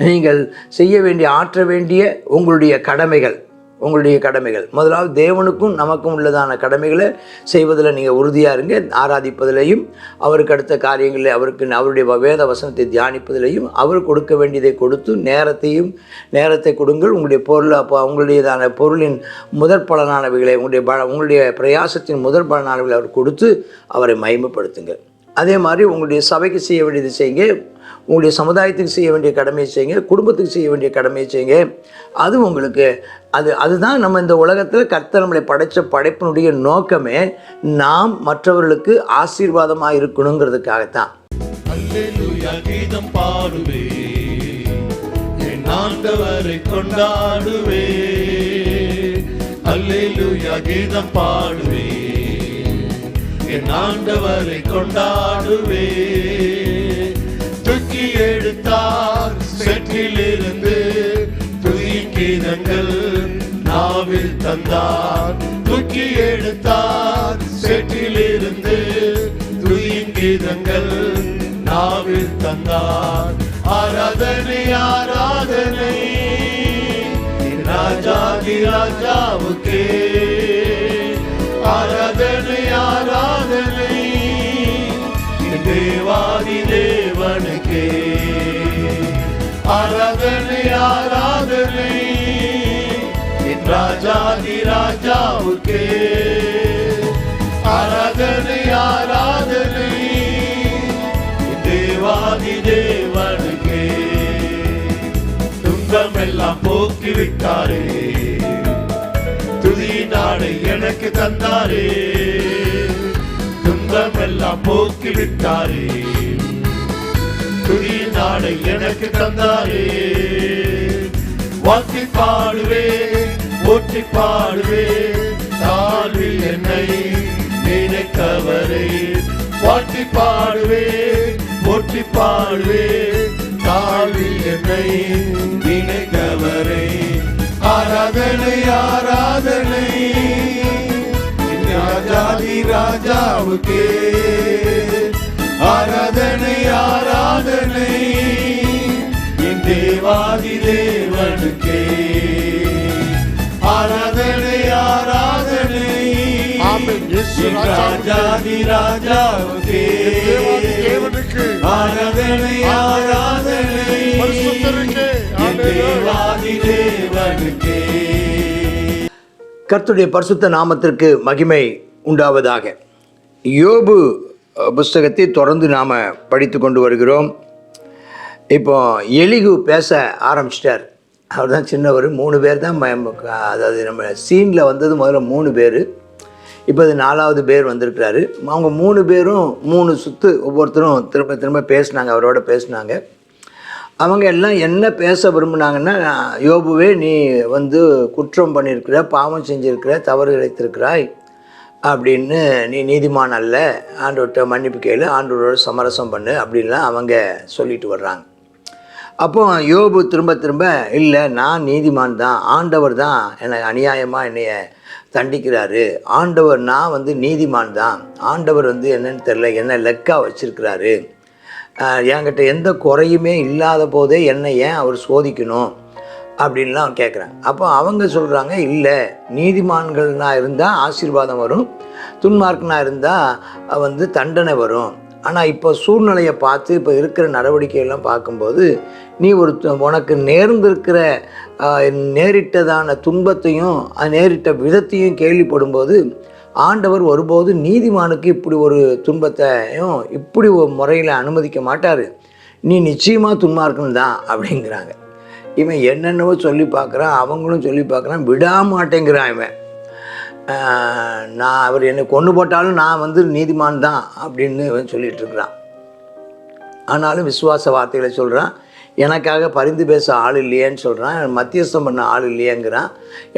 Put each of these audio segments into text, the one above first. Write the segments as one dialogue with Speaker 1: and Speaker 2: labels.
Speaker 1: நீங்கள் செய்ய வேண்டிய ஆற்ற வேண்டிய உங்களுடைய கடமைகள் முதலாவது தேவனுக்கும் நமக்கும் உள்ளதான கடமைகளை செய்வதில் நீங்கள் உறுதியாக இருங்க. ஆராதிப்பதிலையும் அவருக்கு அடுத்த காரியங்களில் அவருடைய வேத வசனத்தை தியானிப்பதிலையும் அவர் கொடுக்க வேண்டியதை கொடுத்து நேரத்தை கொடுங்கள். உங்களுடைய உங்களுடையதான பொருளின் முதற் பலனானவைகளை உங்களுடைய பிரயாசத்தின் முதற் பலனானவைகளை அவர் கொடுத்து அவரை மகிமைப்படுத்துங்கள். அதே மாதிரி உங்களுடைய சபைக்கு செய்ய வேண்டியது செய்யுங்க, உங்களுடைய சமுதாயத்துக்கு செய்ய வேண்டிய கடமையை செய்யுங்க, குடும்பத்துக்கு செய்ய வேண்டிய கடமையை செய்யுங்க. அது உங்களுக்கு அதுதான் நம்ம இந்த உலகத்தில் கர்த்தர் நம்மளை படைத்த படைப்பினுடைய நோக்கமே நாம் மற்றவர்களுக்கு ஆசீர்வாதமாக இருக்கணுங்கிறதுக்காகத்தான்.
Speaker 2: அல்லேலூயா கீதம் பாடுவே, என் ஆண்டவரை கொண்டாடுவே. அல்லேலூயா கீதம் பாடுவே, என் ஆண்டவரை கொண்டாடுவே. தூக்கி எடுத்தார் செற்றிலிருந்து துதிக்கீதங்கள் நாவில் தந்தார். தூக்கி எடுத்தார் செற்றிலிருந்து துதிக்கீதங்கள் நாவில் தந்தார். ஆராதனை ஆராதனை ராஜாதி ராஜாவுக்கே. ஆராதனை ஆராதனை தேவாதி தேவனுக்கே. ஆராதனை ஆராதனை ராஜாதி ராஜாவுக்கே. ஆராதனை ஆராதனை தேவாதி தேவனுக்கே. துன்பமெல்லாம் போக்கிவிட்டாரே, துதி நாடை எனக்கு தந்தாரே. துன்பமெல்லாம் போக்கிவிட்டாரே, துதி நாடை எனக்கு தந்தாரே. வாத்தி பாடுவே, போற்றி பாடுவே, தாழ்வில் என்னை நினைக்கவரே. வாத்தி பாடுவே, போற்றி பாடுவே, தாழ்வில் என்னை நினைக்கவரே. ஆராதனை ஆராதனை ராஜாதி ராஜாவுக்கே. ஆராதனை ஆராதனை என் தேவாதி தேவனுக்கே. ஆராதனை ஆராதனை ராஜாதி ராஜாவுக்கே. ஆராதனை ஆராதனை என் தேவாதி தேவனுக்கே.
Speaker 1: கர்த்தருடைய பரிசுத்த நாமத்திற்கு மகிமை உண்டாவதாக. யோபு புஸ்தகத்தை தொடர்ந்து நாம் படித்து கொண்டு வருகிறோம். இப்போ எலிகு பேச ஆரம்பிச்சிட்டார். அவர் தான் சின்னவர். 3 பேர் தான் அதாவது நம்ம சீனில் வந்தது முதல்ல 3 பேர். இப்போ அது 4வது பேர் வந்திருக்கிறாரு. அவங்க 3 பேரும் 3 சுற்று ஒவ்வொருத்தரும் திரும்ப பேசினாங்க, அவரோட பேசினாங்க. அவங்க எல்லாம் என்ன பேச விரும்பினாங்கன்னா, யோபுவே நீ குற்றம் பண்ணியிருக்கிற, பாவம் செஞ்சுருக்கிற, தவறு இழைத்திருக்கிறாய் அப்படின்னு, நீ நீதிமான் அல்ல, ஆண்டவர்கிட்ட மன்னிப்பு கேளு, ஆண்டவரோட சமரசம் பண்ணு அப்படின்லாம் அவங்க சொல்லிட்டு வர்றாங்க. அப்போ யோபு திரும்ப இல்லை, நான் நீதிமான் தான், ஆண்டவர் தான் என்னை அநியாயமாக என்னைய தண்டிக்கிறாரு, ஆண்டவர் நான் நீதிமான் தான், ஆண்டவர் என்னன்னு தெரில என்ன லெக்கா வச்சிருக்கிறாரு, என்கிட்ட எந்த குறையுமே இல்லாத போதே என்னை ஏன் அவர் சோதிக்கணும் அப்படின்லாம் கேட்குறாங்க. அப்போ அவங்க சொல்கிறாங்க, இல்லை, நீதிமான்கள்னா இருந்தால் ஆசீர்வாதம் வரும், துன்மார்க்கனாக இருந்தால் தண்டனை வரும். ஆனால் இப்போ சூழ்நிலையை பார்த்து இப்போ இருக்கிற நடவடிக்கையெல்லாம் பார்க்கும்போது நீ உனக்கு நேர்ந்திருக்கிற நேரிட்டதான துன்பத்தையும் நேரிட்ட விதத்தையும் கேள்விப்படும்போது ஆண்டவர் ஒருபோது நீதிமானுக்கு இப்படி ஒரு துன்பத்தையும் இப்படி ஒரு முறையில் அனுமதிக்க மாட்டார், நீ நிச்சயமாக துன்மார்க்கன் தான் அப்படிங்கிறாங்க. இவன் என்னென்னவோ சொல்லி பார்க்குறான், அவங்களும் சொல்லி பார்க்குறான், விடாமாட்டேங்கிறான் இவன். நான் அவர் என்னை கொண்டு போட்டாலும் நான் நீதிமான் தான் அப்படின்னு இவன் சொல்லிகிட்ருக்கிறான். ஆனாலும் விசுவாச வார்த்தைகளை சொல்கிறான். எனக்காக பரிந்து பேச ஆள் இல்லையேன்னு சொல்கிறான், மத்தியஸ்தம் பண்ண ஆள் இல்லையேங்கிறான்,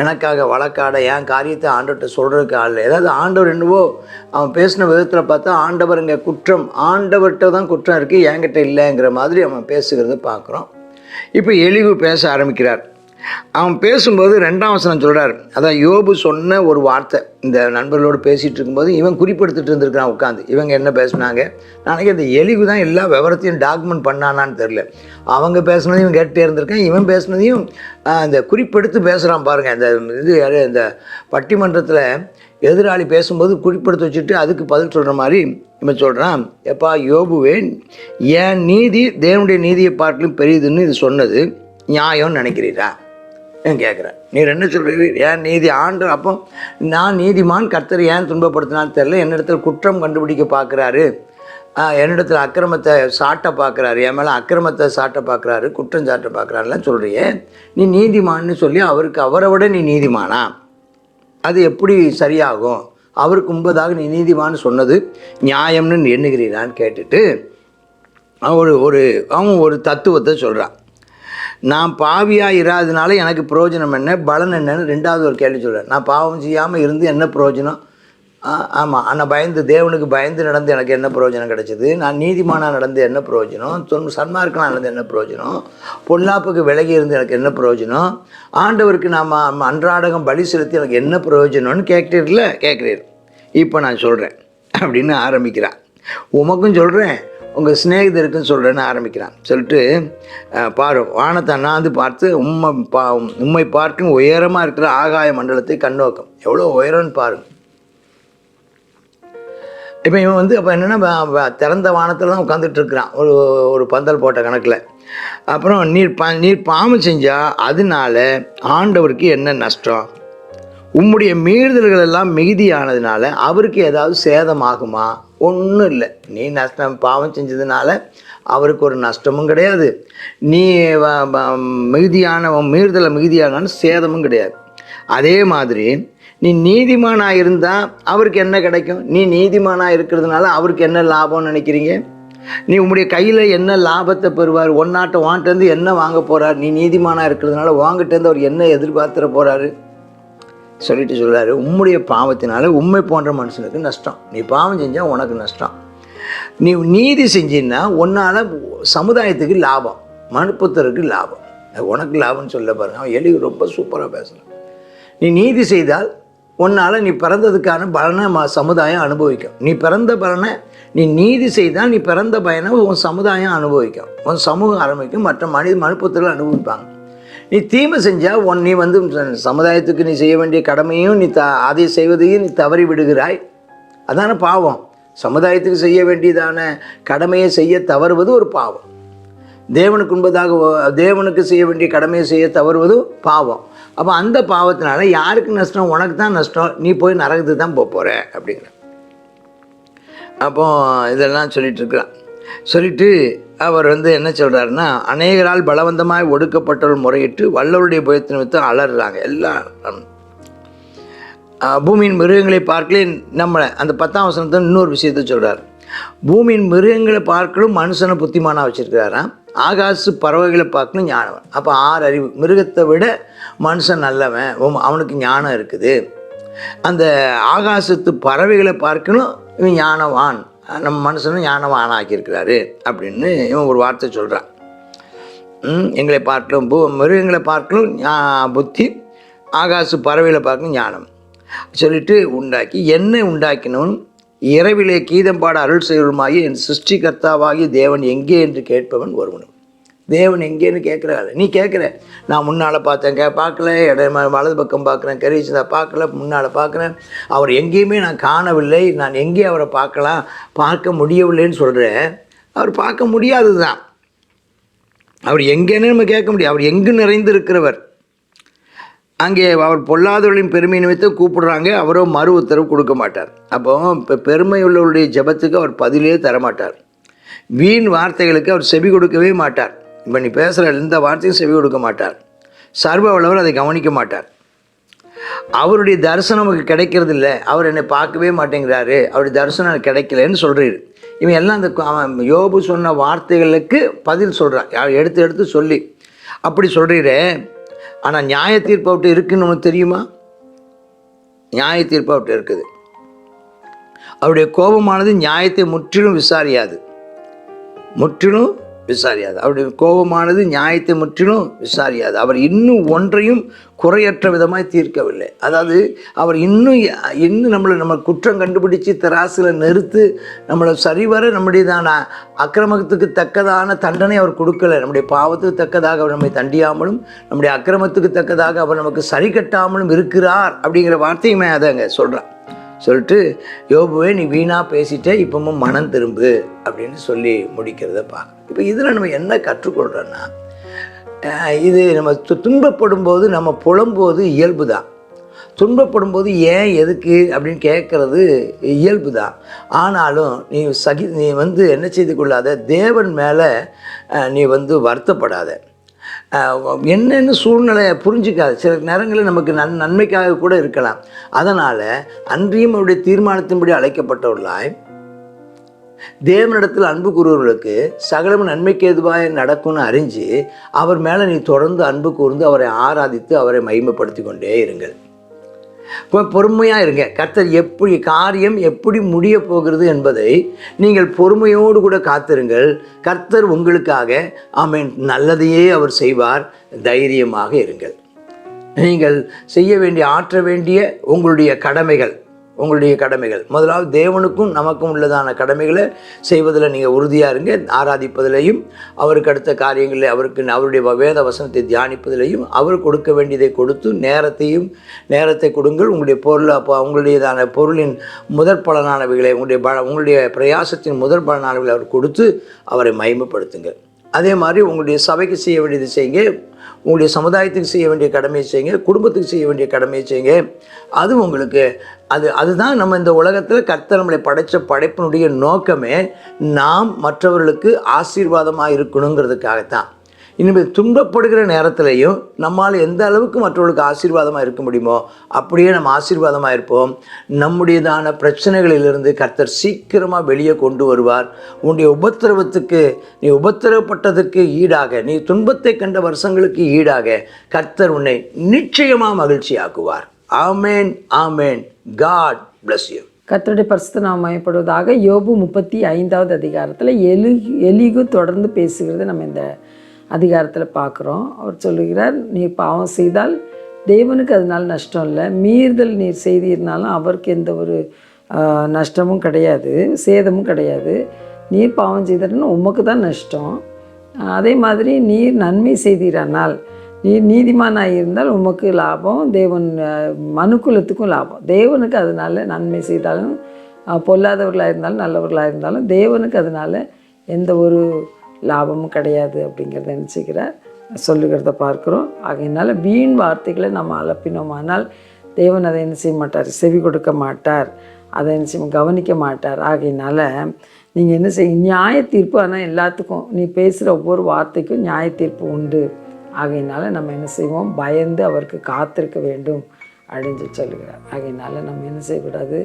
Speaker 1: எனக்காக வழக்காட என் காரியத்தை ஆண்டவர்கிட்ட சொல்கிறதுக்கு ஆள் இல்லை. ஏதாவது ஆண்டவர் என்னவோ அவன் பேசின விதத்தில் பார்த்தா ஆண்டவர் இங்கே குற்றம், ஆண்டவர்கிட்ட தான் குற்றம் இருக்குது, என்கிட்ட இல்லைங்கிற மாதிரி அவன் பேசுகிறத பார்க்குறோம். இப்போ எலிகு பேச ஆரம்பிக்கிறார். அவன் பேசும்போது 2ஆம் வசனம் சொல்கிறார். அதான் யோபு சொன்ன ஒரு வார்த்தை. இந்த நண்பர்களோடு பேசிகிட்டு இருக்கும்போது இவன் குறிப்பெடுத்துட்டு இருந்திருக்கான் உட்காந்து. இவங்க என்ன பேசுனாங்க, நாளைக்கு அந்த எலிவு தான் எல்லா விவரத்தையும் டாக்குமெண்ட் பண்ணானான்னு தெரில. அவங்க பேசுனதையும் இவன் கேட்டுகிட்டே இருந்திருக்கான், இவன் பேசுனதையும் இந்த குறிப்பெடுத்து பேசுகிறான் பாருங்கள். இந்த பட்டிமன்றத்தில் எதிராளி பேசும்போது குறிப்பெடுத்து வச்சுட்டு அதுக்கு பதில் சொல்கிற மாதிரி இவன் சொல்கிறான், எப்பா யோபுவே, என் நீதி தேவனுடைய நீதியை பார்க்கலும் பெரியதுன்னு இது சொன்னது நியாயம்னு நினைக்கிறீரா கேட்குறேன். நீர் என்ன சொல்கிறீர்? ஏன் நீதி ஆண்டு? அப்போ நான் நீதிமான், கர்த்தர் ஏன் துன்பப்படுத்தினான்னு தெரில, என்னிடத்தில் குற்றம் கண்டுபிடிக்க பார்க்குறாரு, என்னிடத்தில் அக்கிரமத்தை சாட்ட பார்க்குறாரு, என் மேலே அக்கிரமத்தை சாட்ட பார்க்குறாரு, குற்றம் சாட்ட பார்க்குறாருலாம் சொல்கிறியே, நீ நீதிமான்னு சொல்லி அவரை விட நீ நீதிமானா? அது எப்படி சரியாகும்? அவருக்கு முன்பதாக நீ நீதிமான்னு சொன்னது நியாயம்னு எண்ணுகிறீரான்னு கேட்டுட்டு அவன் ஒரு தத்துவத்தை சொல்கிறான். நான் பாவியாக இராதனால எனக்கு பிரயோஜனம் என்ன, பலன் என்னன்னு 2வது ஒரு கேள்வி சொல்கிறேன். நான் பாவம் செய்யாமல் இருந்து என்ன பிரயோஜனம்? ஆமாம், நான் தேவனுக்கு பயந்து நடந்து எனக்கு என்ன பிரயோஜனம் கிடைச்சிது? நான் நீதிமானாக நடந்து என்ன பிரயோஜனம்? சன்மார்க்கனாக நடந்து என்ன பிரயோஜனம்? பொல்லாப்புக்கு விலகி இருந்து எனக்கு என்ன பிரயோஜனம்? ஆண்டவருக்கு நாம் அன்றாடகம் பலி செலுத்தி எனக்கு என்ன பிரயோஜனம்னு கேட்குறீர். இப்போ நான் சொல்கிறேன் அப்படின்னு ஆரம்பிக்கிறான். உமக்கும் சொல்கிறேன், உங்கள் சிநேகிதருக்குன்னு சொல்கிறேன்னு ஆரம்பிக்கிறான். சொல்லிட்டு பாரு, வானத்தை அண்ணாந்து பார்த்து உம்மை பார்க்கும் உயரமாக இருக்கிற ஆகாய மண்டலத்தை கண்ணோக்கம், எவ்வளோ உயரம்னு பாருங்க. இப்போ இவன் அப்போ என்னென்னா திறந்த வானத்தில் தான் உட்காந்துட்டு இருக்கிறான், ஒரு பந்தல் போட்ட கணக்கில். அப்புறம் நீர் பாவம் செஞ்சால் அதனால ஆண்டவருக்கு என்ன நஷ்டம்? உம்முடைய மீறுதல்கள் எல்லாம் மிகுதியானதுனால அவருக்கு ஏதாவது சேதமாகுமா? ஒன்றும் இல்லை. நீ பாவம் செஞ்சதுனால அவருக்கு ஒரு நஷ்டமும் கிடையாது, நீ மீறுதலை மிகுதியான சேதமும் கிடையாது. அதே மாதிரி நீ நீதிமானாக இருந்தால் அவருக்கு என்ன கிடைக்கும்? நீ நீதிமானாக இருக்கிறதுனால அவருக்கு என்ன லாபம்னு நினைக்கிறீங்க? நீ உம்முடைய கையில் என்ன லாபத்தை பெறுவார்? வாங்கிட்டேருந்து என்ன வாங்க போகிறார்? நீ நீதிமானாக இருக்கிறதுனால வாங்கிட்டேருந்து அவர் என்ன எதிர்பார்த்துட போகிறாரு? சொல்லிட்டு சொல்கிறாரு, உம்முடைய பாவத்தினால உண்மை போன்ற மனுஷனுக்கு நஷ்டம். நீ பாவம் செஞ்சால் உனக்கு நஷ்டம். நீ நீதி செஞ்சின்னா உன்னால் சமுதாயத்துக்கு லாபம், மனுப்புத்தருக்கு லாபம், உனக்கு லாபம்னு சொல்ல பாருங்க. அவன் எலி ரொம்ப சூப்பராக பேசுகிறான். நீ நீதி செய்தால் உன்னால் நீ பிறந்ததுக்கான பலனை சமுதாயம் அனுபவிக்கும். நீ பிறந்த பலனை நீ நீதி செய்தால் நீ பிறந்த பயனை உன் சமுதாயம் அனுபவிக்கும், உன் சமூகம் ஆரம்பிக்கும், மற்ற மனுப்புத்தர்கள் அனுபவிப்பாங்க. நீ தீமை செஞ்சால் நீ சமுதாயத்துக்கு நீ செய்ய வேண்டிய கடமையும் அதை செய்வதையும் நீ தவறி விடுகிறாய். அதான பாவம். சமுதாயத்துக்கு செய்ய வேண்டியதான கடமையை செய்ய தவறுவது ஒரு பாவம். தேவனுக்கு முன்பதாக தேவனுக்கு செய்ய வேண்டிய கடமையை செய்ய தவறுவது பாவம். அப்போ அந்த பாவத்தினால யாருக்கு நஷ்டம்? உனக்கு தான் நஷ்டம். நீ போய் நரகத்துக்கு தான் போகிற அப்படிங்கிற. அப்போ இதெல்லாம் சொல்லிட்டு இருக்கிறான். சொல்லிட்டு அவர் என்ன சொல்கிறாருன்னா, அநேகரால் பலவந்தமாய் ஒடுக்கப்பட்டவர்கள் முறையிட்டு வல்லவருடைய பயத்தை நிமித்தம் அலறாங்க எல்லாம். பூமியின் மிருகங்களை பார்க்கலே அந்த 10ஆம் வசனத்தை இன்னொரு விஷயத்த சொல்கிறார். பூமியின் மிருகங்களை பார்க்கலும் மனுஷனை புத்திமானாக வச்சுருக்கிறாராம், ஆகாசு பறவைகளை பார்க்கணும் ஞானவன். அப்போ 6 அறிவு. மிருகத்தை விட மனுஷன் நல்லவன், அவனுக்கு ஞானம் இருக்குது. அந்த ஆகாசத்து பறவைகளை பார்க்கணும் இவன் ஞானவான், நம்ம மனுஷனும் ஞானவான் ஆக்கியிருக்கிறாரு அப்படின்னு இவன் ஒரு வார்த்தை சொல்கிறான். எங்களை பார்க்கலும் மிருகங்களை பார்க்கலும் புத்தி, ஆகாசு பறவைகளை பார்க்கணும் ஞானம் சொல்லிட்டு உண்டாக்கி என்னை உண்டாக்கினவன் இரவிலே கீதம் பாட அருள் செய்வருமாகி என் சிருஷ்டிகர்த்தாவாகி தேவன் எங்கே என்று கேட்பவன் ஒருவனும். தேவன் எங்கேன்னு கேட்குறாரு. நீ கேட்குற, நான் முன்னால் பார்த்தேன் பார்க்கல, வலது பக்கம் பார்க்குறேன், கரீச்சதா பார்க்கல, முன்னால் பார்க்குறேன், அவர் எங்கேயுமே நான் காணவில்லை, நான் எங்கே அவரை பார்க்க முடியவில்லைன்னு சொல்கிறேன். அவர் பார்க்க முடியாதது தான். அவர் எங்கேன்னு நம்ம கேட்க முடியாது. அவர் எங்கு நிறைந்திருக்கிறவர். அங்கே அவர் பொல்லாதவர்களின் பெருமை நிமித்தம் கூப்பிடுறாங்க, அவரோ மறு உத்தரவு கொடுக்க மாட்டார். அப்போ இப்போ பெருமை உள்ளவருடைய ஜெபத்துக்கு அவர் பதிலே தரமாட்டார். வீண் வார்த்தைகளுக்கு அவர் செவி கொடுக்கவே மாட்டார். இப்போ நீ பேசுகிற எந்த வார்த்தையும் செவி கொடுக்க மாட்டார். சர்வ வல்லவர் அதை கவனிக்க மாட்டார். அவருடைய தரிசனம் நமக்கு கிடைக்கிறது இல்லை, அவர் என்னை பார்க்கவே மாட்டேங்கிறாரு, அவருடைய தரிசனம் எனக்கு கிடைக்கலன்னு சொல்கிறாரு. இவன் எல்லாம் அந்த யோபு சொன்ன வார்த்தைகளுக்கு பதில் சொல்கிறான், எடுத்து சொல்லி அப்படி சொல்கிறீரே. ஆனால் நியாய தீர்ப்பு அவர்கிட்ட இருக்குன்னு உனக்கு தெரியுமா? நியாய தீர்ப்பு அவர்கிட்ட இருக்குது. அவருடைய கோபமானது நியாயத்தை முற்றிலும் விசாரியாது, முற்றிலும் விசாரியாது. அவருடைய கோபமானது நியாயத்தை முற்றிலும் விசாரியாது. அவர் இன்னும் ஒன்றையும் குறையற்ற விதமாய் தீர்க்கவில்லை. அதாவது அவர் இன்னும் நம்ம குற்றம் கண்டுபிடிச்சு தராசில் நிறுத்து நம்மளை சரிவர நம்முடையதான அக்கிரமத்துக்கு தக்கதான தண்டனை அவர் கொடுக்கலை. நம்முடைய பாவத்துக்கு தக்கதாக அவர் நம்மை தண்டியாமலும் நம்முடைய அக்கிரமத்துக்கு தக்கதாக அவர் நமக்கு சரி கட்டாமலும் இருக்கிறார் அப்படிங்கிற வார்த்தையுமே அதை அங்கே சொல்கிறான். சொல்லிட்டு யோபுவே நீ வீணாக பேசிட்ட, இப்பவும் மனம் திரும்பு அப்படின்னு சொல்லி முடிக்கிறத பார்க்க. இப்போ இதில் நம்ம என்ன கற்றுக்கொள்கிறோன்னா, இது நம்ம துன்பப்படும் போது நம்ம புலம்போது இயல்பு தான். துன்பப்படும் போது ஏன் எதுக்கு அப்படின்னு கேட்குறது இயல்பு தான். ஆனாலும் நீ என்ன செய்து கொள்ளாத, தேவன் மேலே நீ வருத்தப்படாத. என்னென்னு சூழ்நிலையை புரிஞ்சிக்காது. சில நேரங்களில் நமக்கு நன்மைக்காக கூட இருக்கலாம். அதனால் அன்றியும் அவருடைய தீர்மானத்தின்படி அழைக்கப்பட்டவர்களாய் தேவனிடத்தில் அன்பு கூறுவர்களுக்கு சகலமும் நன்மைக்கு எதுவாக நடக்கும்னு அறிஞ்சு அவர் மேலே நீ தொடர்ந்து அன்பு கூர்ந்து அவரை ஆராதித்து அவரை மகிமைப்படுத்தி கொண்டே இருங்கள். பொறுமையாக இருங்க. கர்த்தர் காரியம் எப்படி முடிய போகிறது என்பதை நீங்கள் பொறுமையோடு கூட காத்திருங்கள். கர்த்தர் உங்களுக்காக ஆமென் நல்லதையே அவர் செய்வார். தைரியமாக இருங்கள். நீங்கள் செய்ய வேண்டிய ஆற்ற வேண்டிய உங்களுடைய கடமைகள் முதலாவது தேவனுக்கும் நமக்கும் உள்ளதான கடமைகளை செய்வதில் நீங்கள் உறுதியாக இருங்க. ஆராதிப்பதிலையும் அவருக்கு அடுத்த காரியங்களில் அவருடைய வேத வசனத்தை தியானிப்பதிலையும் அவர் கொடுக்க வேண்டியதை கொடுத்து நேரத்தை கொடுங்கள். உங்களுடையதான பொருளின் முதற் பலனானவைகளை உங்களுடைய பிரயாசத்தின் முதற் பலனானவைகளை அவர் கொடுத்து அவரை மகிமைப்படுத்துங்கள். அதே மாதிரி உங்களுடைய சபைக்கு செய்ய வேண்டியது செய்யுங்க, உங்களுடைய சமுதாயத்துக்கு செய்ய வேண்டிய கடமையை செய்யுங்க, குடும்பத்துக்கு செய்ய வேண்டிய கடமையை செய்யுங்க. அது உங்களுக்கு அதுதான் நம்ம இந்த உலகத்தில் கர்த்தர் நம்மளை படைத்த படைப்பினுடைய நோக்கமே நாம் மற்றவர்களுக்கு ஆசீர்வாதமாக இருக்கணுங்கிறதுக்காகத்தான். இனிமேல் துன்பப்படுகிற நேரத்திலையும் நம்மால் எந்த அளவுக்கு மற்றவர்களுக்கு ஆசீர்வாதமாக இருக்க முடியுமோ அப்படியே நம்ம ஆசீர்வாதமாக இருப்போம். நம்முடையதான பிரச்சனைகளிலிருந்து கர்த்தர் சீக்கிரமாக வெளியே கொண்டு வருவார். உன்னுடைய நீ உபத்திரவப்பட்டதற்கு ஈடாக, நீ துன்பத்தை கண்ட வருஷங்களுக்கு ஈடாக கர்த்தர் உன்னை நிச்சயமாக மகிழ்ச்சி ஆக்குவார். ஆமேன், ஆமேன். God bless you.
Speaker 3: கர்த்தருடைய பரிசுத்த நாமம் மகிமைப்படுவதாக. யோபு 35வது அதிகாரத்தில் எலிகு தொடர்ந்து பேசுகிறது நம்ம இந்த அதிகாரத்தில் பார்க்குறோம். அவர் சொல்லுகிறார், நீ பாவம் செய்தால் தேவனுக்கு அதனால் நஷ்டம் இல்லை, மீறுதல் நீர் செய்தீர்னாலும் அவருக்கு எந்த ஒரு நஷ்டமும் கிடையாது, சேதமும் கிடையாது. நீர் பாவம் செய்தீர்னா உமக்கு தான் நஷ்டம். அதே மாதிரி நீர் நன்மை செய்தீரானால், நீர் நீதிமானாக இருந்தால் உமக்கு லாபம், தேவன் மனுக்குலத்துக்கும் லாபம். தேவனுக்கு அதனால் நன்மை செய்தாலும் பொல்லாதவர்களாக இருந்தாலும் நல்லவர்களாக இருந்தாலும் தேவனுக்கு அதனால் எந்த ஒரு லாபமும் கிடையாது அப்படிங்கிறத நினச்சிக்கிறார் சொல்லுகிறத பார்க்குறோம். ஆகையினால வீண் வார்த்தைகளை நம்ம அலப்பினோமானால் தேவன் அதை என்ன செய்ய மாட்டார், செவி கொடுக்க மாட்டார், அதை என்ன செய்ய கவனிக்க மாட்டார். ஆகையினால நீங்கள் என்ன செய்ய, நியாய தீர்ப்பு ஆனால் எல்லாத்துக்கும் நீ பேசுகிற ஒவ்வொரு வார்த்தைக்கும் நியாய தீர்ப்பு உண்டு. ஆகையினால நம்ம என்ன செய்வோம், பயந்து அவருக்கு காத்திருக்க வேண்டும் அப்படின்னு சொல்லுகிறார். ஆகையினால நம்ம என்ன செய்யக்கூடாது,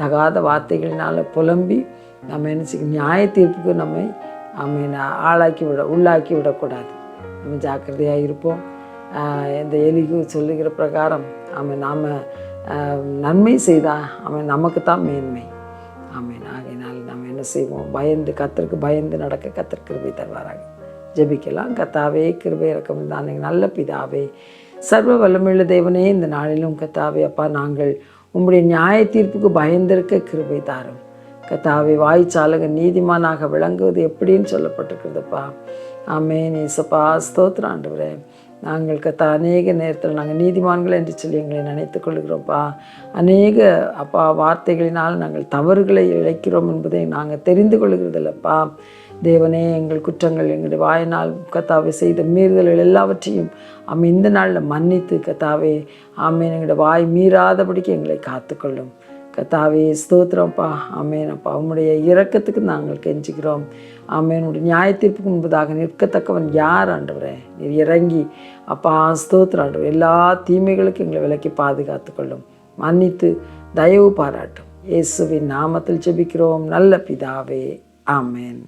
Speaker 3: தகாத வார்த்தைகளினால் புலம்பி நம்ம என்ன செய்ய நியாய தீர்ப்புக்கு நம்மை உள்ளாக்கி விடக்கூடாது. நம்ம ஜாக்கிரதையாக இருப்போம். இந்த எலிகு சொல்லுகிற பிரகாரம் நாம் நன்மை செய்தால் நமக்கு தான் மேன்மை. ஆகையினால் நம்ம என்ன செய்வோம், கர்த்தருக்கு பயந்து நடக்க கர்த்தர் கிருபை தருவாராக. ஜெபிக்கலாம். கர்த்தாவே, கிருபை இரக்கம் தான் நல்ல பிதாவே, சர்வ வல்லமையுள்ள தேவனே, இந்த நாளிலும் கர்த்தாவே அப்பா நாங்கள் உம்முடைய நியாய தீர்ப்புக்கு பயந்திருக்க கிருபை தாரும். கர்த்தாவே, வாய்ச்சாலக நீதிமானாக விளங்குவது எப்படின்னு சொல்லப்பட்டிருக்கிறதுப்பா. ஆமென். இயேசுப்பா, ஸ்தோத்திரம் ஆண்டவரே. நாங்கள் அநேக நேரத்தில் நாங்கள் நீதிமான்கள் என்று சொல்லி எங்களை நினைத்து கொள்கிறோம்ப்பா. அநேக அப்பா வார்த்தைகளினால் நாங்கள் தவறுகளை இழைக்கிறோம் என்பதை நாங்கள் தெரிந்து கொள்கிறதில்லப்பா. தேவனே, எங்கள் குற்றங்கள் எங்களுடைய வாயினால் கர்த்தாவே செய்த மீறுதல்கள் எல்லாவற்றையும் இந்த நாளில் மன்னித்து கர்த்தாவே எங்களுடைய வாய் மீறாதபடிக்கு எங்களை காத்துக்கொள்ளும். கர்த்தாவே, ஸ்தோத்திரம்ப்பா. ஆமென் அப்பா. உம்முடைய இரக்கத்துக்கு நாங்கள் கெஞ்சிக்கிறோம். ஆமென். உடைய நியாயத்தீர்ப்புக்கு முன்பதாக நிற்கத்தக்கவன் யார் ஆண்டவரே? நீர் இறங்கி அப்பா ஸ்தோத்திரம் ஆண்டவர் எல்லா தீமைகளுக்கும் எங்களை விலக்கி பாதுகாத்துக்கொள்ளும், மன்னித்து தயவு பாராட்டும். இயேசுவின் நாமத்தில் ஜெபிக்கிறோம் நல்ல பிதாவே. ஆமென்.